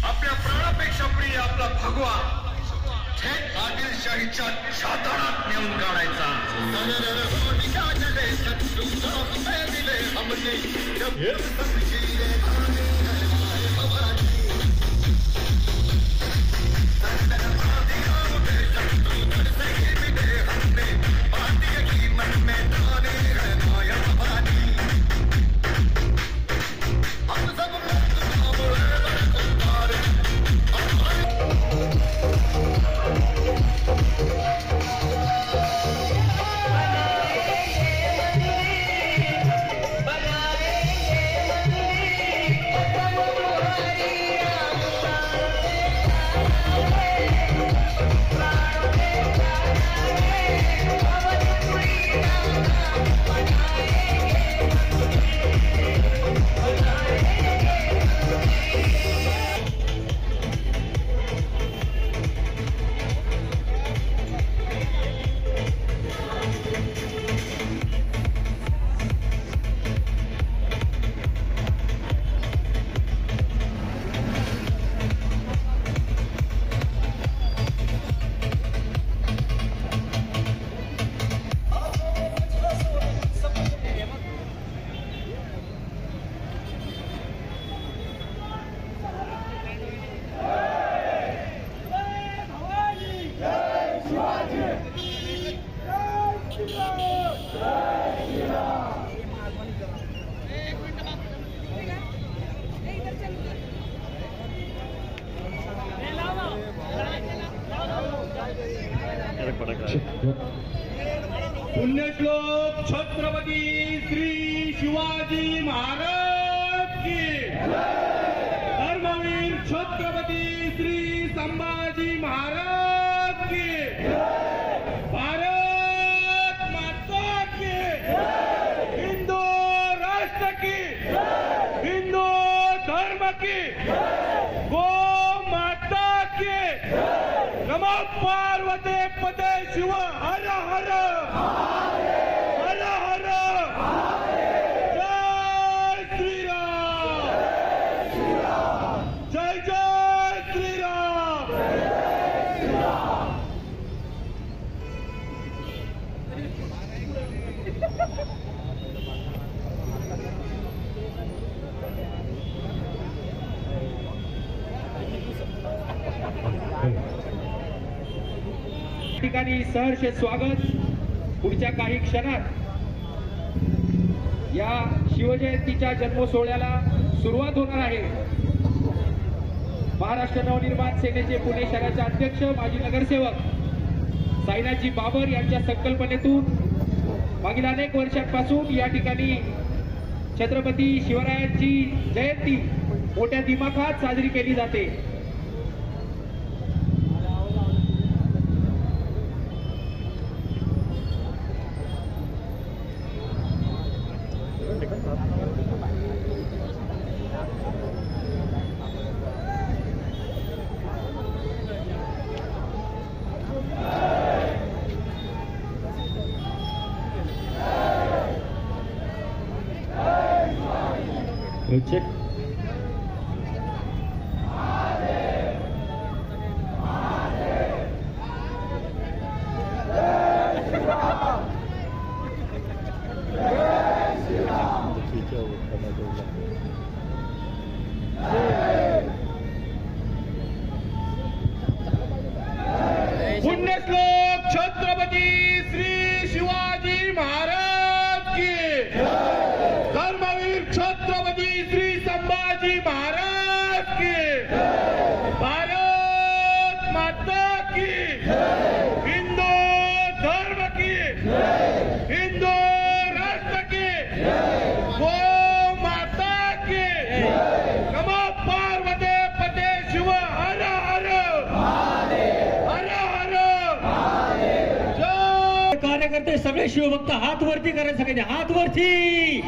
आपल्या प्राणापेक्षा प्रिय आपला भगवा थेट आदिलशाहीच्या छाताडात नेऊन काढायचा. पुण्यश्लोक छत्रपती श्री शिवाजी महाराज की धर्मवीर छत्रपती श्री संभाजी महाराज की भारत माता की हिंदू राष्ट्र की हिंदू धर्म की गो माता की नमो पार्वती पते शिव हर हर हर हर जय श्री राम जय जय श्री राम. ठिकाणी सहर्ष स्वागत. पुढच्या काही क्षणात या शिवजयंतीच्या जन्मसोहळ्याला सुरुवात होणार आहे. महाराष्ट्र नवनिर्माण सेनेचे पुणे शहराचे अध्यक्ष माजी नगरसेवक साईनाथजी बाबर यांच्या संकल्पनेतून मागील अनेक वर्षांपासून या ठिकाणी छत्रपती शिवरायांची जयंती मोठ्या दिमाखात साजरी केली जाते। Check. पुण्यश्लोक छत्रपती श्री शिवाजी महाराज की, धर्मवीर छत्रपती श्री संभाजी महाराज की, भारत माता की, हिंदू धर्म की, हिंदू राष्ट्र की, गो माता की, नमो पार्वती पते शिव हर हर हर हर। कार्यकर्ते सगळे शिवभक्त हात वरती करायचे, सगळ्यांनी हात वरती,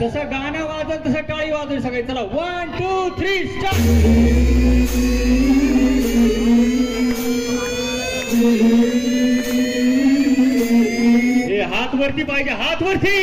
जसं गाणं वाजल तसं टाळी वाजल सगळे। चला 1 2 3 स्टार्ट। हे हात वरती पाहिजे, हात वरती।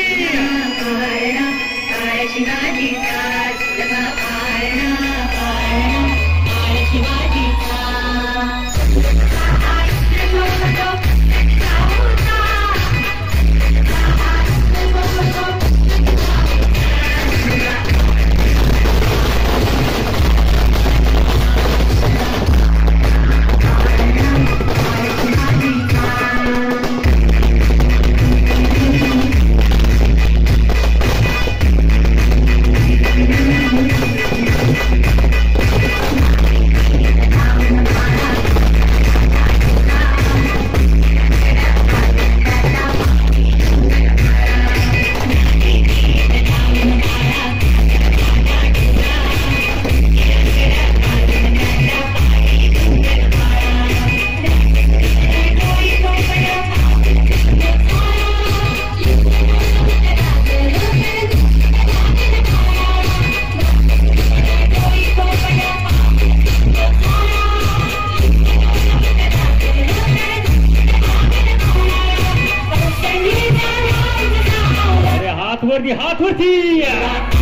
हात वरती, हात वरती।